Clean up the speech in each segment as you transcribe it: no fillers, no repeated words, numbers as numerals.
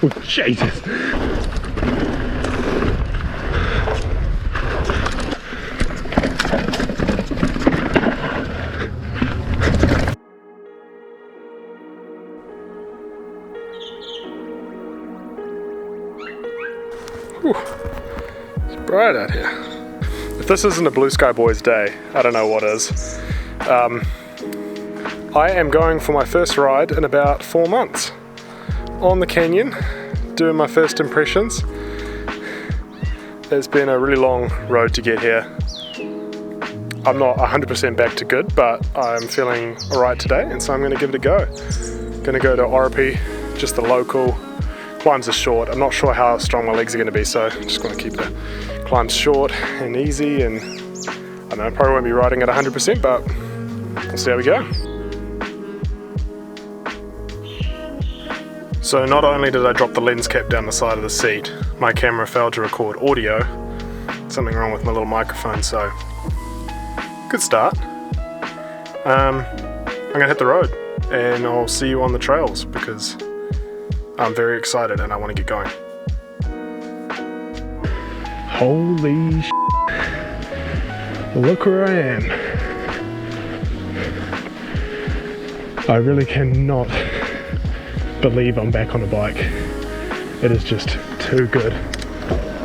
Oh, Jesus. Whew. It's bright out here. If this isn't a Blue Sky Boys day, I don't know what is. I am going for my first ride in about 4 months on the canyon, doing my first impressions. It's been a really long road to get here. I'm not 100% back to good, but I'm feeling alright today, and so I'm going to give it a go. Going to go to Oropi, just the local. Climbs are short. I'm not sure how strong my legs are going to be, so I'm just going to keep the climbs short and easy, and I don't know, probably won't be riding at 100%, but we'll see how we go. So not only did I drop the lens cap down the side of the seat, my camera failed to record audio. Something wrong with my little microphone, so good start. I'm gonna hit the road and I'll see you on the trails because I'm very excited and I want to get going. Holy shit. Look where I am. I really cannot believe I'm back on a bike. It is just too good.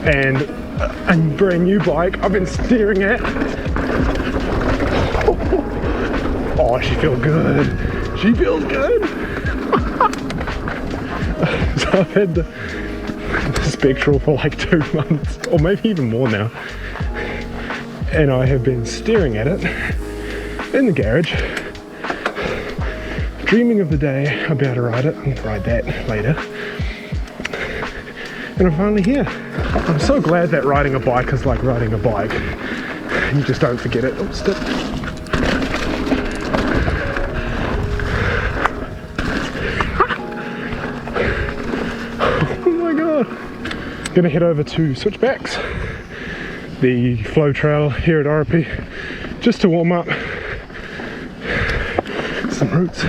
And a brand new bike I've been staring at. Oh, she feels good. She feels good. So I've had the Spectral for like 2 months, or maybe even more now. And I have been staring at it in the garage, dreaming of the day I'll be able to ride it. I'll ride that later. And I'm finally here. I'm so glad that riding a bike is like riding a bike. You just don't forget it. Oh, stop. Oh my god. Gonna head over to Switchbacks, the flow trail here at Oropi, just to warm up. Some roots.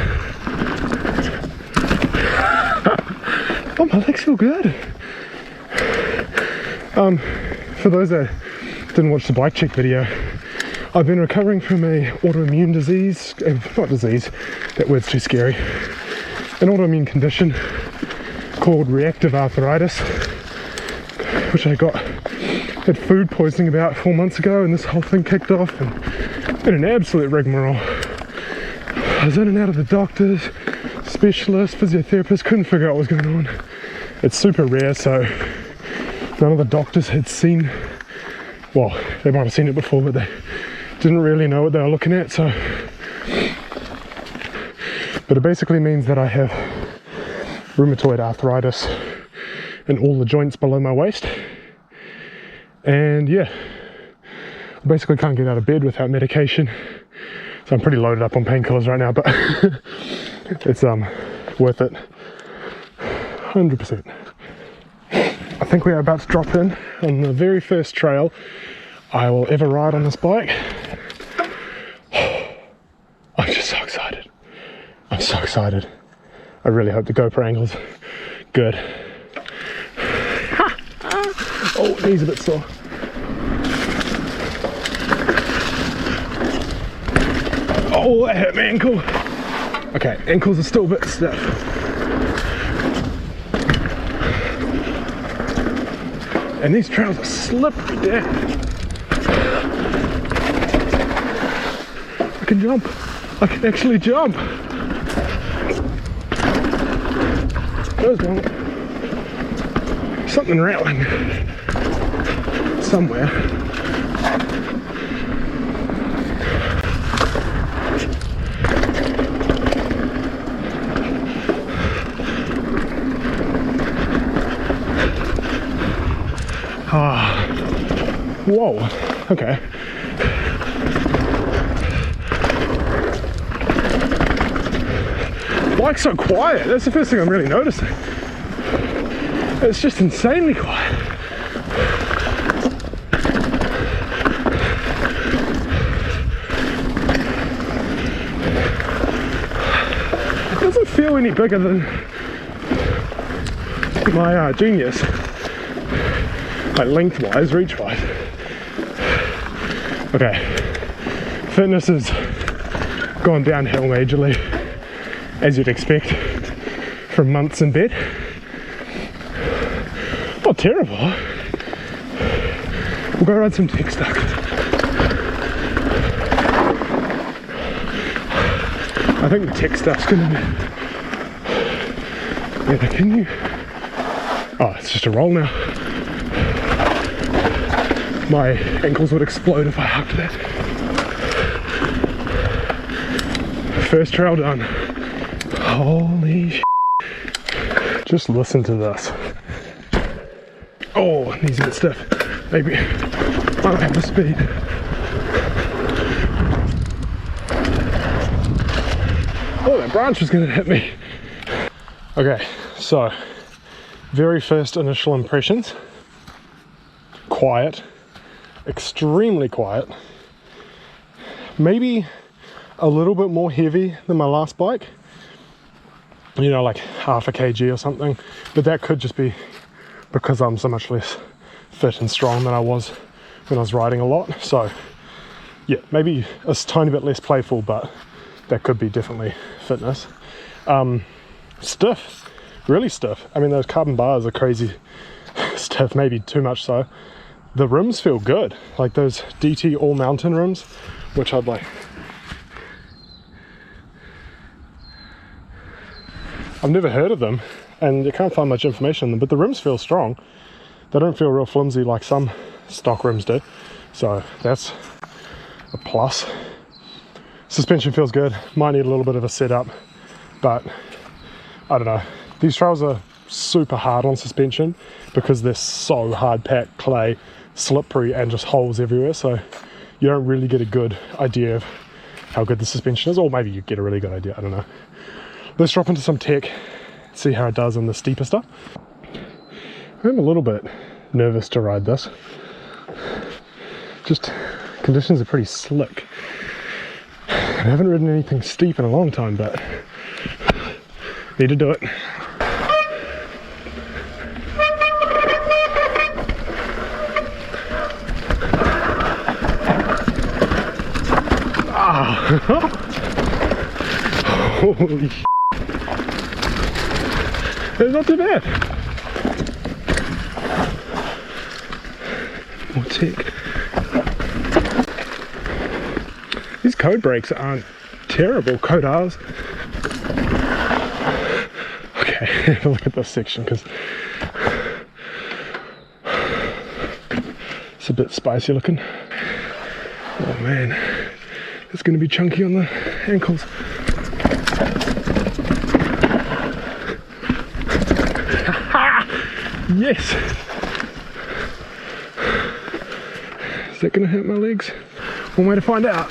Oh, my legs feel good. For those that didn't watch the bike check video, I've been recovering from a autoimmune disease, not disease, that word's too scary, an autoimmune condition called reactive arthritis, which I had food poisoning about 4 months ago, and this whole thing kicked off and been an absolute rigmarole. I was in and out of the doctors, specialists, physiotherapists, couldn't figure out what was going on. It's super rare, so none of the doctors had seen, well, they might have seen it before, but they didn't really know what they were looking at, so. But it basically means that I have rheumatoid arthritis in all the joints below my waist. And yeah, I basically can't get out of bed without medication. So I'm pretty loaded up on painkillers right now, but it's worth it, 100%. I think we are about to drop in on the very first trail I will ever ride on this bike. I'm just so excited. I'm so excited. I really hope the GoPro angle's good. Oh, knee's a bit sore. Oh, that hurt my ankle. Okay, ankles are still a bit stiff. And these trails are slippery down. I can jump. I can actually jump. There's one. Something rattling somewhere. Ah, whoa, okay. Bike's so quiet, that's the first thing I'm really noticing. It's just insanely quiet. It doesn't feel any bigger than my genius, like lengthwise, reach-wise. Okay, fitness has gone downhill majorly, as you'd expect, from months in bed. Not terrible. We'll go ride some tech stuff. I think the tech stuff's gonna be... Yeah, can you? Oh, it's just a roll now. My ankles would explode if I hugged that. First trail done. Holy sh**. Just listen to this. Oh, knees a bit stiff. Maybe I don't have the speed. Oh, that branch was going to hit me. Okay, so very first initial impressions. Quiet, extremely quiet. Maybe a little bit more heavy than my last bike. You know, like half a kg or something. But that could just be because I'm so much less fit and strong than I was when I was riding a lot. So yeah, maybe a tiny bit less playful, but that could be definitely fitness. Stiff, really stiff. I mean, those carbon bars are crazy stiff, maybe too much so. The rims feel good, like those DT all mountain rims, which I'd like. I've never heard of them, and you can't find much information on them, but the rims feel strong. They don't feel real flimsy like some stock rims do, so that's a plus. Suspension feels good. Might need a little bit of a setup, but I don't know. These trails are super hard on suspension because they're so hard packed clay, slippery, and just holes everywhere, so you don't really get a good idea of how good the suspension is, or maybe you get a really good idea, I don't know. Let's drop into some tech, see how it does on the steeper stuff. I'm a little bit nervous to ride this. Just conditions are pretty slick. I haven't ridden anything steep in a long time, but need to do it. Ah! Holy sh**. It's not too bad. More tech. These code brakes aren't terrible, code R's. Okay, have a look at this section because it's a bit spicy looking. Oh man, it's going to be chunky on the ankles. Yes! Is that going to hurt my legs? One way to find out.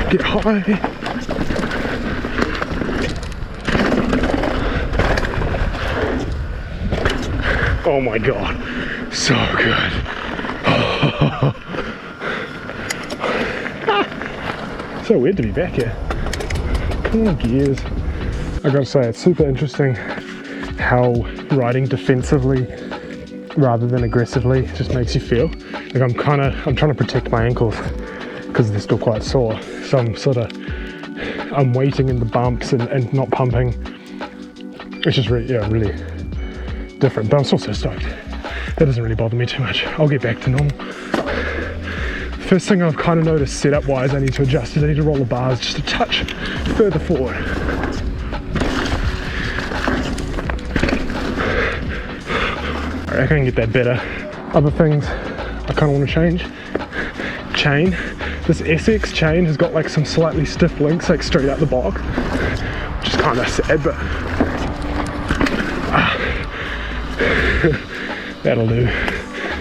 Get high. Oh my god, so good. So weird to be back here. Come on, gears. I gotta say, it's super interesting how riding defensively rather than aggressively just makes you feel. Like I'm trying to protect my ankles because they're still quite sore. So I'm waiting in the bumps and not pumping. It's just really, yeah, really different, but I'm still so stoked. That doesn't really bother me too much. I'll get back to normal. First thing I've kind of noticed setup wise I need to adjust is I need to roll the bars just a touch further forward. I reckon I can get that better. Other things I kind of want to change. Chain. This SX chain has got like some slightly stiff links like straight out the block, which is kind of sad, but that'll do.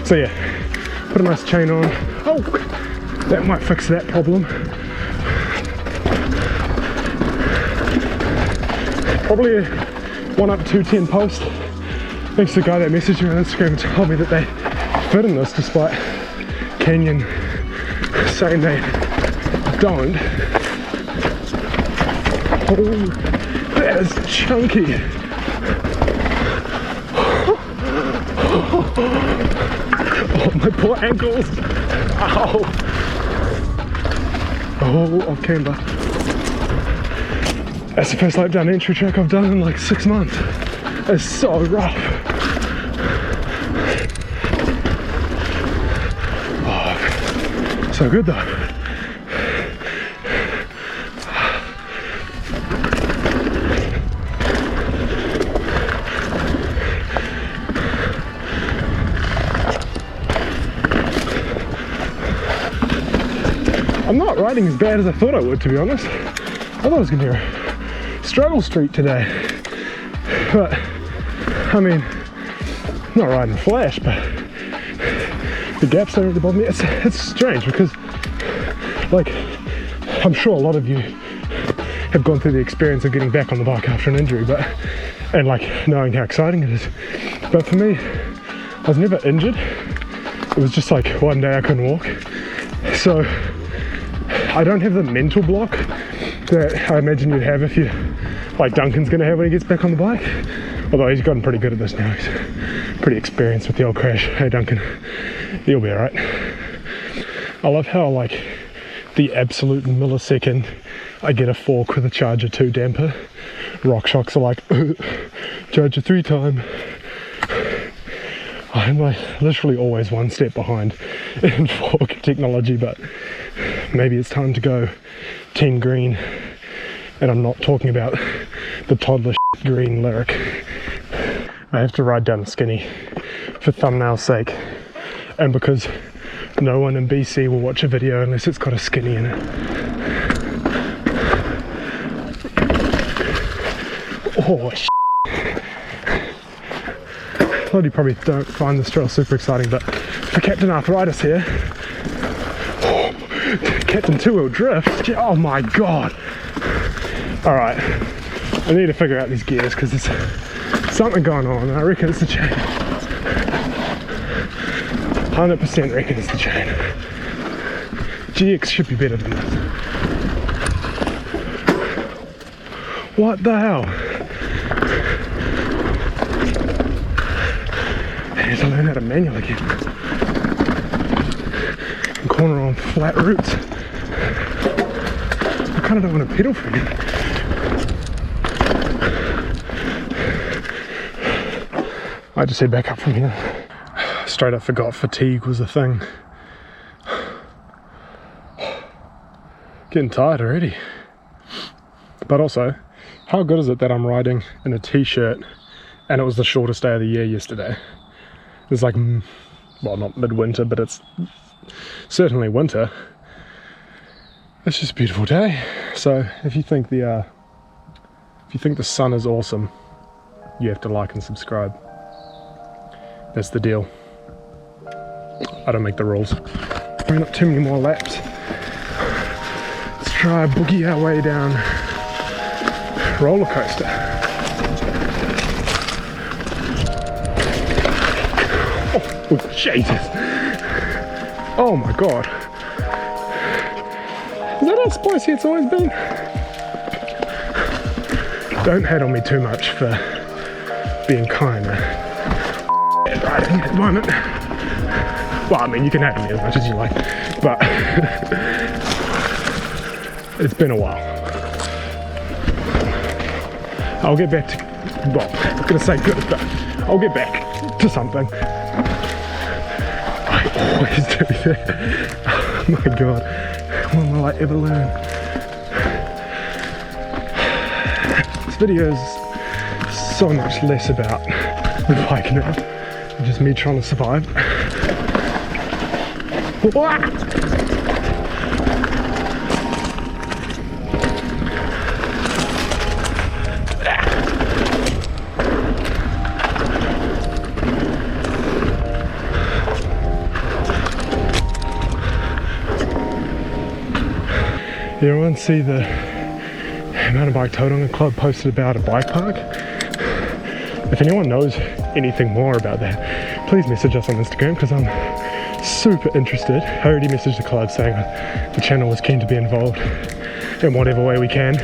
So yeah, put a nice chain on. Oh, that might fix that problem. Probably a 1UP210 post. Thanks to the guy that messaged me on Instagram and told me that they fit in this despite Canyon saying they don't. That is chunky. Oh, my poor ankles. Ow. Oh, off camber. That's the first lap down entry track I've done in like 6 months. It's so rough. Oh, so good though. I'm not riding as bad as I thought I would, to be honest. I thought it was going to be a struggle street today. But, I mean, I'm not riding flash, but the gaps don't really bother me. It's strange because, like, I'm sure a lot of you have gone through the experience of getting back on the bike after an injury, and like knowing how exciting it is. But for me, I was never injured. It was just like one day I couldn't walk. So I don't have the mental block that I imagine you'd have if you, like Duncan's gonna have when he gets back on the bike. Although he's gotten pretty good at this now. He's pretty experienced with the old crash. Hey Duncan, you'll be alright. I love how like the absolute millisecond I get a fork with a Charger 2 damper, RockShox are like, Charger 3 time. I'm like literally always one step behind in fork technology, but maybe it's time to go Team Green, and I'm not talking about the toddler green lyric. I have to ride down the skinny for thumbnail's sake, and because no one in BC will watch a video unless it's got a skinny in it. Oh shit. I thought you probably don't find this trail super exciting, but for Captain Arthritis here, Captain Two-Wheel Drift, oh my god. Alright, I need to figure out these gears because there's something going on, and I reckon it's the chain. 100% reckon it's the chain. GX should be better than this. What the hell? I need to learn how to manual again. And corner on flat routes. I kind of don't want to pedal for you. I just head back up from here. Straight up forgot fatigue was a thing. Getting tired already. But also, how good is it that I'm riding in a t-shirt and it was the shortest day of the year yesterday? It's like, well, not midwinter, but it's certainly winter. It's just a beautiful day. So if you think the sun is awesome, you have to like and subscribe. That's the deal. I don't make the rules. We're not too many more laps. Let's try boogie our way down roller coaster. Oh Jesus! Oh my god! Is that how spicy it's always been? Don't hate on me too much for being kind. Riding at the moment. Well, I mean, you can hate on me as much as you like, but it's been a while. I'll get back to, well, I'm gonna say good, but I'll get back to something. I always do that. Oh my god, when will I ever learn? This video is so much less about the bike now, just me trying to survive. Everyone see the Mountain Bike Tauranga Club posted about a bike park? If anyone knows anything more about that, please message us on Instagram because I'm super interested. I already messaged the club saying the channel was keen to be involved in whatever way we can.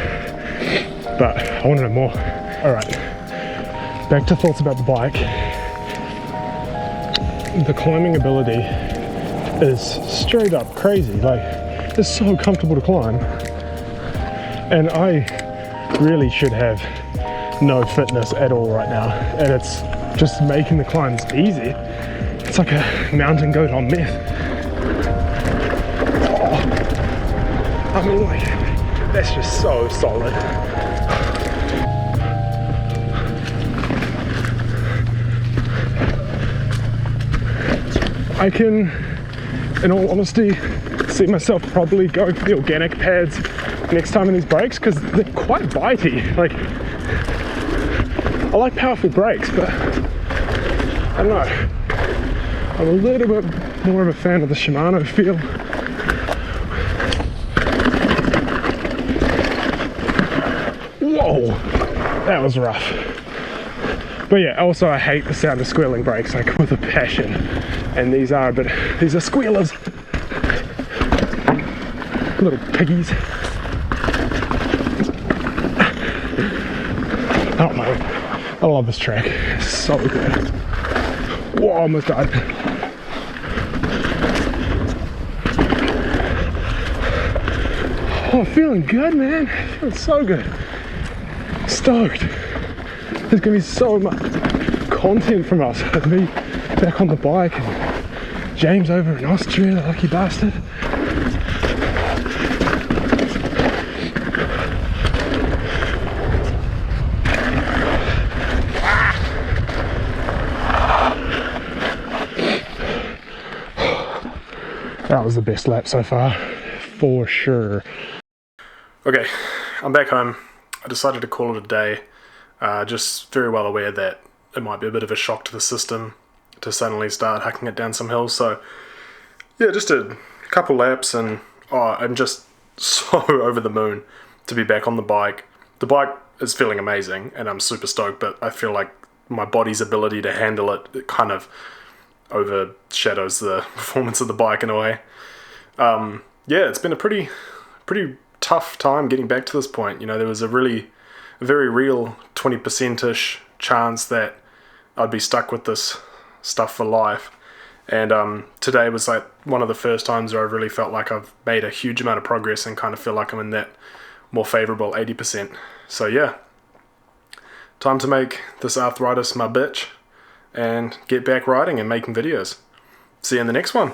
but I want to know more. All right, back to thoughts about the bike. The climbing ability is straight up crazy. Like, it's so comfortable to climb, and I really should have no fitness at all right now, and it's just making the climbs easy. It's like a mountain goat on meth. Oh, I mean, like, that's just so solid. I can, in all honesty, see myself probably going for the organic pads next time in these brakes, because they're quite bitey. Like, I like powerful brakes, but I don't know. I'm a little bit more of a fan of the Shimano feel. Whoa, that was rough. But yeah, also I hate the sound of squealing brakes, like, with a passion. And these are squealers. Little piggies. Oh my, I love this track. It's so good. Whoa, almost died. Oh, feeling good, man. Feeling so good. Stoked. There's gonna be so much content from us. Me back on the bike, and James over in Austria, the lucky bastard. That was the best lap so far, for sure. Okay, I'm back home. I decided to call it a day, just very well aware that it might be a bit of a shock to the system to suddenly start hacking it down some hills. So yeah, just a couple laps, and I'm just so over the moon to be back on the bike. The bike is feeling amazing, and I'm super stoked, but I feel like my body's ability to handle it kind of overshadows the performance of the bike in a way. Yeah, it's been a pretty tough time getting back to this point. You know, there was a very real 20%-ish chance that I'd be stuck with this stuff for life. And today was like one of the first times where I really felt like I've made a huge amount of progress and kind of feel like I'm in that more favorable 80%. So yeah, time to make this arthritis my bitch and get back riding and making videos. See you in the next one.